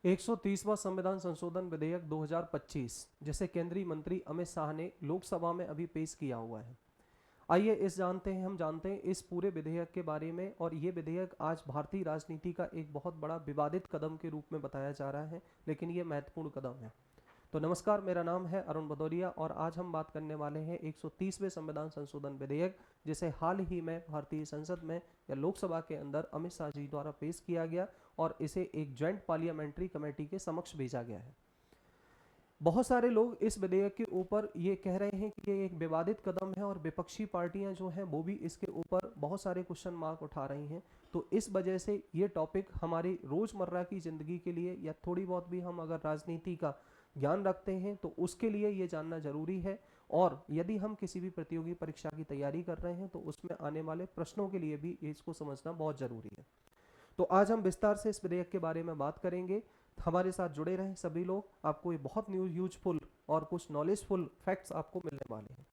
130वां संविधान संशोधन विधेयक 2025 जिसे केंद्रीय मंत्री अमित शाह ने लोकसभा में अभी पेश किया हुआ है। आइए हम जानते हैं इस पूरे विधेयक के बारे में। और ये विधेयक आज भारतीय राजनीति का एक बहुत बड़ा विवादित कदम के रूप में बताया जा रहा है, लेकिन ये महत्वपूर्ण कदम है। तो नमस्कार, मेरा नाम है अरुण भदौरिया और आज हम बात करने वाले हैं 130वें संविधान संशोधन विधेयक, जिसे हाल ही में भारतीय संसद में या लोकसभा के अंदर अमित शाह जी द्वारा पेश किया गया और इसे एक ज्वाइंट पार्लियामेंट्री कमेटी के समक्ष भेजा गया है। बहुत सारे लोग इस विधेयक के ऊपर ये कह रहे हैं कि ये एक विवादित कदम है और विपक्षी पार्टियां जो हैं वो भी इसके ऊपर बहुत सारे क्वेश्चन मार्क उठा रही हैं। तो इस वजह से ये टॉपिक हमारी रोज़मर्रा की ज़िंदगी के लिए या थोड़ी बहुत भी हम अगर राजनीति का ज्ञान रखते हैं तो उसके लिए ये जानना जरूरी है। और यदि हम किसी भी प्रतियोगी परीक्षा की तैयारी कर रहे हैं तो उसमें आने वाले प्रश्नों के लिए भी इसको समझना बहुत ज़रूरी है। तो आज हम विस्तार से इस विधेयक के बारे में बात करेंगे। हमारे साथ जुड़े रहें सभी लोग, आपको ये बहुत यूजफुल और कुछ नॉलेजफुल फैक्ट्स आपको मिलने वाले हैं।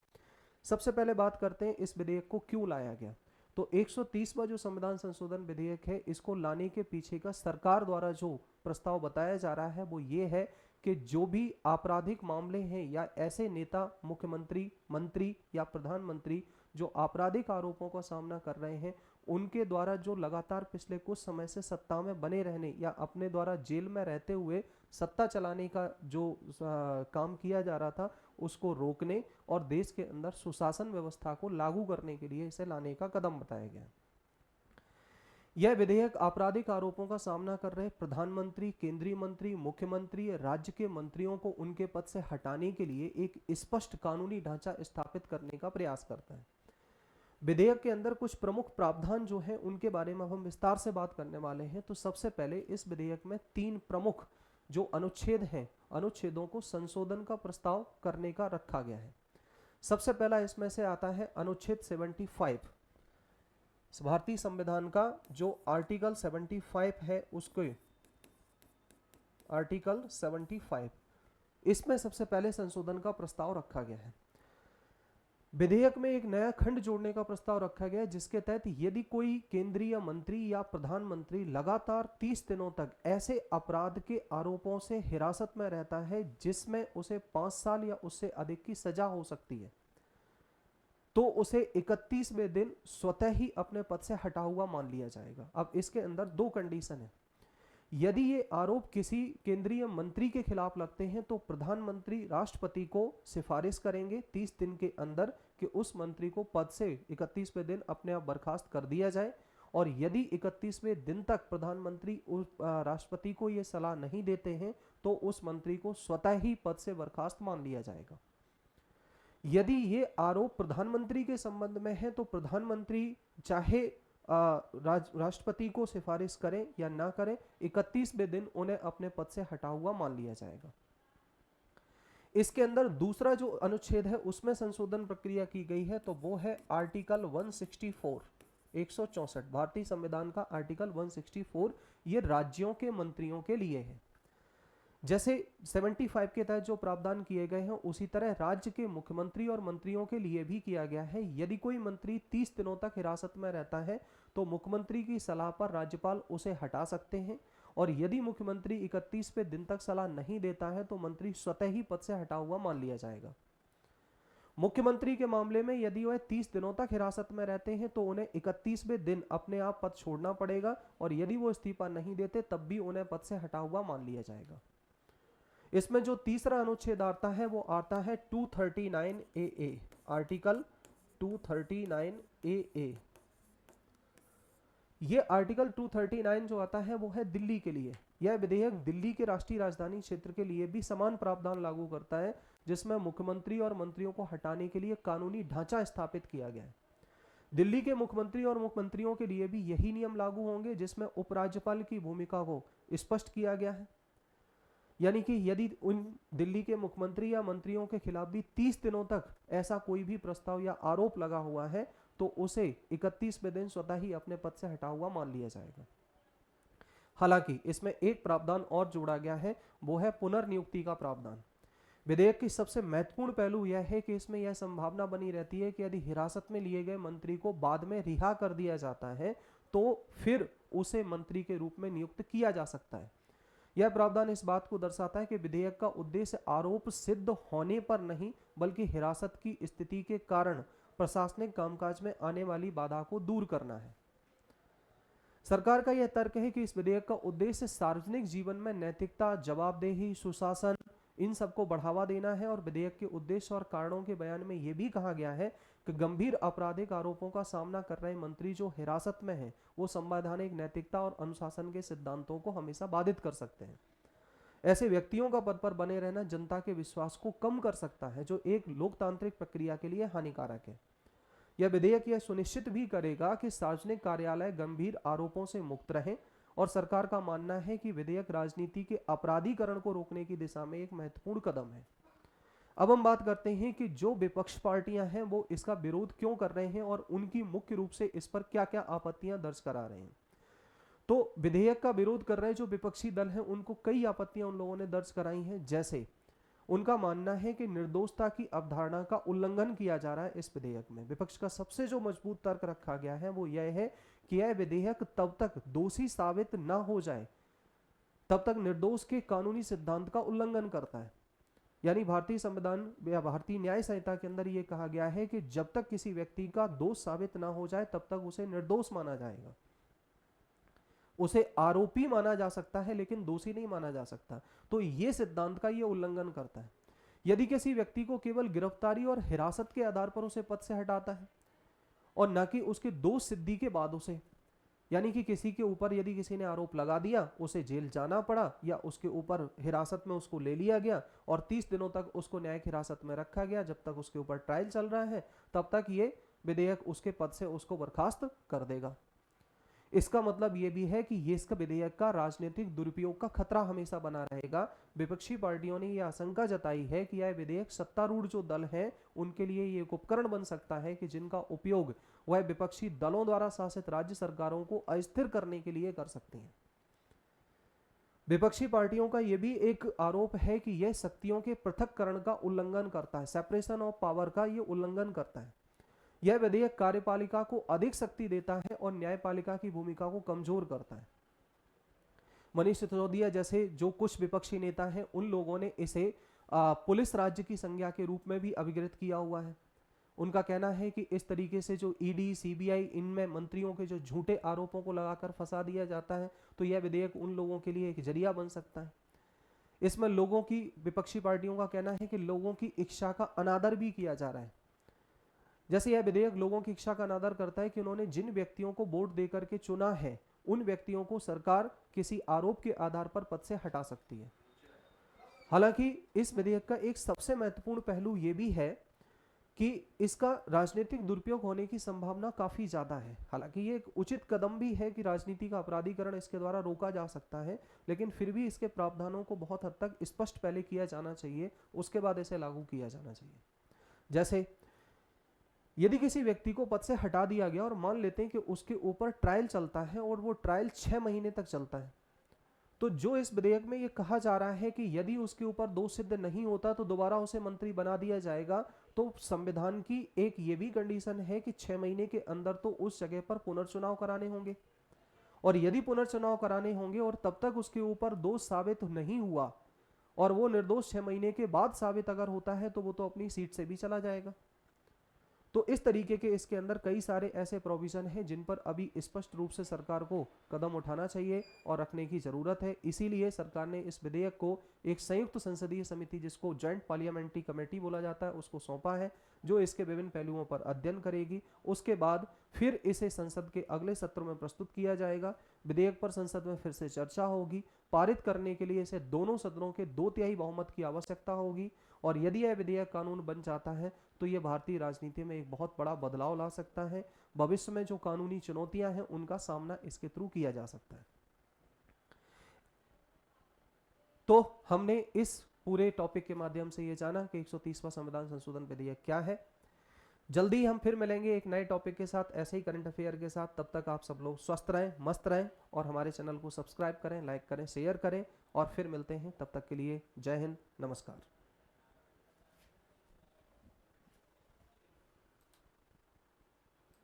सबसे पहले बात करते हैं इस विधेयक को क्यों लाया गया। तो 130वां जो संविधान संशोधन विधेयक है, इसको लाने के पीछे का सरकार द्वारा जो प्रस्ताव बताया जा रहा है वो ये है कि जो भी आपराधिक मामले हैं या ऐसे नेता, मुख्यमंत्री, मंत्री या प्रधानमंत्री जो आपराधिक आरोपों का सामना कर रहे हैं, उनके द्वारा जो लगातार पिछले कुछ समय से सत्ता में बने रहने या अपने द्वारा जेल में रहते हुए सत्ता चलाने का जो काम किया जा रहा था, उसको रोकने और देश के अंदर सुशासन व्यवस्था को लागू करने के लिए इसे लाने का कदम बताया गया। यह विधेयक आपराधिक आरोपों का सामना कर रहे प्रधानमंत्री, केंद्रीय मंत्री, मुख्यमंत्री, राज्य के मंत्रियों को उनके पद से हटाने के लिए एक स्पष्ट कानूनी ढांचा स्थापित करने का प्रयास करता है। विधेयक के अंदर कुछ प्रमुख प्रावधान जो हैं उनके बारे में हम विस्तार से बात करने वाले हैं। तो सबसे पहले इस विधेयक में 3 प्रमुख जो अनुच्छेद हैं, अनुच्छेदों को संशोधन का प्रस्ताव करने का रखा गया है। सबसे पहला इसमें से आता है अनुच्छेद 75। भारतीय संविधान का जो आर्टिकल 75 है, उसको आर्टिकल 75, इसमें सबसे पहले संशोधन का प्रस्ताव रखा गया है। विधेयक में एक नया खंड जोड़ने का प्रस्ताव रखा गया है, जिसके तहत यदि कोई केंद्रीय मंत्री या प्रधानमंत्री लगातार 30 दिनों तक ऐसे अपराध के आरोपों से हिरासत में रहता है जिसमें उसे 5 साल या उससे अधिक की सजा हो सकती है, तो उसे 31वें दिन स्वतः ही अपने पद से हटा हुआ मान लिया जाएगा। अब इसके अंदर 2 कंडीशन है। यदि ये आरोप किसी केंद्रीय मंत्री के खिलाफ लगते हैं तो प्रधानमंत्री राष्ट्रपति को सिफारिश करेंगे 30 दिन के अंदर कि उस मंत्री को पद से 31वें दिन अपने आप बर्खास्त कर दिया जाए। और यदि 31वें दिन तक प्रधानमंत्री राष्ट्रपति को ये सलाह नहीं देते हैं तो उस मंत्री को स्वतः ही पद से बर्खास्त मान लिया जाएगा। यदि ये आरोप प्रधानमंत्री के संबंध में है तो प्रधानमंत्री चाहे राष्ट्रपति को सिफारिश करें या ना करें, 31वें दिन उन्हें अपने पद से हटा हुआ मान लिया जाएगा। इसके अंदर दूसरा जो अनुच्छेद है उसमें संशोधन प्रक्रिया की गई है, तो वो है आर्टिकल 164, 164 भारतीय संविधान का आर्टिकल 164। ये राज्यों के मंत्रियों के लिए है। जैसे 75 के तहत जो प्रावधान किए गए हैं उसी तरह राज्य के मुख्यमंत्री और मंत्रियों के लिए भी किया गया है। यदि कोई मंत्री 30 दिनों तक हिरासत में रहता है तो मुख्यमंत्री की सलाह पर राज्यपाल उसे हटा सकते हैं, और यदि मुख्यमंत्री 31वें दिन तक सलाह नहीं देता है तो मंत्री स्वतः ही पद से हटा हुआ मान लिया जाएगा। मुख्यमंत्री के मामले में यदि वह 30 दिनों तक हिरासत में रहते हैं तो उन्हें 31वें दिन अपने आप पद छोड़ना पड़ेगा, और यदि वो इस्तीफा नहीं देते तब भी उन्हें पद से हटा हुआ मान लिया जाएगा। इसमें जो तीसरा अनुच्छेद आता है वो आता है 239 AA, आर्टिकल 239 AA। ये आर्टिकल 239 जो आता है वो है दिल्ली के लिए। यह विधेयक दिल्ली के राष्ट्रीय राजधानी क्षेत्र के लिए भी समान प्रावधान लागू करता है, जिसमें मुख्यमंत्री और मंत्रियों को हटाने के लिए कानूनी ढांचा स्थापित किया गया है। दिल्ली के मुख्यमंत्री और मुख्यमंत्रियों के लिए भी यही नियम लागू होंगे, जिसमें उपराज्यपाल की भूमिका को स्पष्ट किया गया है। यानी कि यदि उन दिल्ली के मुख्यमंत्री या मंत्रियों के खिलाफ भी 30 दिनों तक ऐसा कोई भी प्रस्ताव या आरोप लगा हुआ है तो उसे 31वें दिन स्वतः ही अपने पद से हटा हुआ मान लिया जाएगा। हालांकि इसमें एक प्रावधान और जोड़ा गया है, वो है पुनर्नियुक्ति का प्रावधान। विधेयक की सबसे महत्वपूर्ण पहलू यह है कि इसमें यह संभावना बनी रहती है कि यदि हिरासत में लिए गए मंत्री को बाद में रिहा कर दिया जाता है तो फिर उसे मंत्री के रूप में नियुक्त किया जा सकता है। यह प्रावधान इस बात को दर्शाता है कि विधेयक का उद्देश्य आरोप सिद्ध होने पर नहीं बल्कि हिरासत की स्थिति के कारण प्रशासनिक कामकाज में आने वाली बाधा को दूर करना है। सरकार का यह तर्क है कि इस विधेयक का उद्देश्य सार्वजनिक जीवन में नैतिकता, जवाबदेही, सुशासन, इन सबको बढ़ावा देना है। और विधेयक के उद्देश्य और कारणों के बयान में यह भी कहा गया है कि गंभीर आपराधिक आरोपों का सामना कर रहे मंत्री जो हिरासत में हैं, वो संवैधानिक नैतिकता और अनुशासन के सिद्धांतों को हमेशा बाधित कर सकते हैं। ऐसे व्यक्तियों का पद पर बने रहना जनता के विश्वास को कम कर सकता है, जो एक लोकतांत्रिक प्रक्रिया के लिए हानिकारक है। यह विधेयक यह सुनिश्चित भी करेगा कि सार्वजनिक कार्यालय गंभीर आरोपों से मुक्त रहें। और सरकार का मानना है कि विधेयक राजनीति के अपराधीकरण को रोकने की दिशा में एक महत्वपूर्ण कदम है। अब हम बात करते हैं कि जो विपक्ष पार्टियां हैं वो इसका विरोध क्यों कर रहे हैं और उनकी मुख्य रूप से इस पर क्या क्या आपत्तियां दर्ज करा रहे हैं। तो विधेयक का विरोध कर रहे जो विपक्षी दल हैं उनको कई आपत्तियां उन लोगों ने दर्ज कराई हैं। जैसे उनका मानना है कि निर्दोषता की अवधारणा का उल्लंघन किया जा रहा है इस विधेयक में। विपक्ष का सबसे जो मजबूत तर्क रखा गया है वो यह है कि यह विधेयक तब तक दोषी साबित ना हो जाए तब तक निर्दोष के कानूनी सिद्धांत का उल्लंघन करता है। यानी भारतीय संविधान या भारतीय न्याय संहिता के अंदर यह कहा गया है कि जब तक किसी व्यक्ति का दोष साबित ना हो जाए तब तक उसे निर्दोष माना जाएगा। उसे आरोपी माना जा सकता है लेकिन दोषी नहीं माना जा सकता। तो यह सिद्धांत का यह उल्लंघन करता है। यदि किसी व्यक्ति को केवल गिरफ्तारी और हिरासत के आधार पर उसे पद से हटाता है और न कि उसके दोष सिद्धि के बाद उसे, यानी कि किसी के ऊपर यदि किसी ने आरोप लगा दिया, उसे जेल जाना पड़ा या उसके ऊपर हिरासत में उसको ले लिया गया और 30 दिनों तक उसको न्यायिक हिरासत में रखा गया, जब तक उसके ऊपर ट्रायल चल रहा है तब तक ये विधेयक उसके पद से उसको बर्खास्त कर देगा। इसका मतलब यह भी है कि ये इसका विधेयक का राजनीतिक दुरुपयोग का खतरा हमेशा बना रहेगा। विपक्षी पार्टियों ने यह आशंका जताई है कि यह विधेयक सत्तारूढ़ जो दल हैं उनके लिए ये एक उपकरण बन सकता है कि जिनका उपयोग वह विपक्षी दलों द्वारा शासित राज्य सरकारों को अस्थिर करने के लिए कर सकती हैं। विपक्षी पार्टियों का यह भी एक आरोप है कि यह शक्तियों के पृथक्करण का उल्लंघन करता है, सेपरेशन ऑफ पावर का यह उल्लंघन करता है। यह विधेयक कार्यपालिका को अधिक शक्ति देता है और न्यायपालिका की भूमिका को कमजोर करता है। मनीष सिसोदिया जैसे जो कुछ विपक्षी नेता हैं उन लोगों ने इसे पुलिस राज्य की संज्ञा के रूप में भी अभिगृहित किया हुआ है। उनका कहना है कि इस तरीके से जो ईडी, सीबीआई, इनमें मंत्रियों के जो झूठे आरोपों को लगाकर फंसा दिया जाता है तो यह विधेयक उन लोगों के लिए एक जरिया बन सकता है। इसमें लोगों की, विपक्षी पार्टियों का कहना है कि लोगों की इच्छा का अनादर भी किया जा रहा है। जैसे यह विधेयक लोगों की इच्छा का अनादर करता है कि उन्होंने जिन व्यक्तियों को वोट देकर के चुना है उन व्यक्तियों को सरकार किसी आरोप के आधार पर पद से हटा सकती है। हालांकि इस विधेयक का एक सबसे महत्वपूर्ण पहलू यह भी है कि इसका राजनीतिक दुरुपयोग होने की संभावना काफी ज्यादा है। हालांकि ये एक उचित कदम भी है कि राजनीति का अपराधीकरण इसके द्वारा रोका जा सकता है, लेकिन फिर भी इसके प्रावधानों को बहुत हद तक स्पष्ट पहले किया जाना चाहिए, उसके बाद इसे लागू किया जाना चाहिए। जैसे यदि किसी व्यक्ति को पद से हटा दिया गया और मान लेते हैं कि उसके ऊपर ट्रायल चलता है और वो ट्रायल 6 महीने तक चलता है, तो जो इस विधेयक में ये कहा जा रहा है कि यदि उसके ऊपर दोष सिद्ध नहीं होता तो दोबारा उसे मंत्री बना दिया जाएगा, तो संविधान की एक ये भी कंडीशन है कि 6 महीने के अंदर तो उस जगह पर पुनर्चुनाव कराने होंगे। और यदि पुनर्चुनाव कराने होंगे और तब तक उसके ऊपर दोष साबित नहीं हुआ और वो निर्दोष 6 महीने के बाद साबित अगर होता है तो वो तो अपनी सीट से भी चला जाएगा। तो इस तरीके के इसके अंदर कई सारे ऐसे प्रोविजन हैं जिन पर अभी स्पष्ट रूप से सरकार को कदम उठाना चाहिए और रखने की जरूरत है। इसीलिए सरकार ने इस विधेयक को एक संयुक्त संसदीय समिति, जिसको जॉइंट पार्लियामेंट्री कमेटी बोला जाता है, उसको सौंपा है, जो इसके विभिन्न पहलुओं पर अध्ययन करेगी। उसके बाद फिर इसे संसद के अगले सत्र में प्रस्तुत किया जाएगा। विधेयक पर संसद में फिर से चर्चा होगी। पारित करने के लिए इसे दोनों सदनों के 2/3 बहुमत की आवश्यकता होगी और यदि यह विधेयक कानून बन जाता है तो यह भारतीय राजनीति में एक बहुत बड़ा बदलाव ला सकता है। भविष्य में जो कानूनी चुनौतियां हैं उनका सामना इसके थ्रू किया जा सकता है। तो हमने इस पूरे टॉपिक के माध्यम से यह जाना कि 130वां संविधान संशोधन विधेयक क्या है। जल्दी हम फिर मिलेंगे एक नए टॉपिक के साथ, ऐसे ही करंट अफेयर के साथ। तब तक आप सब लोग स्वस्थ रहें, मस्त रहें और हमारे चैनल को सब्सक्राइब करें, लाइक करें, शेयर करें और फिर मिलते हैं। तब तक के लिए जय हिंद, नमस्कार।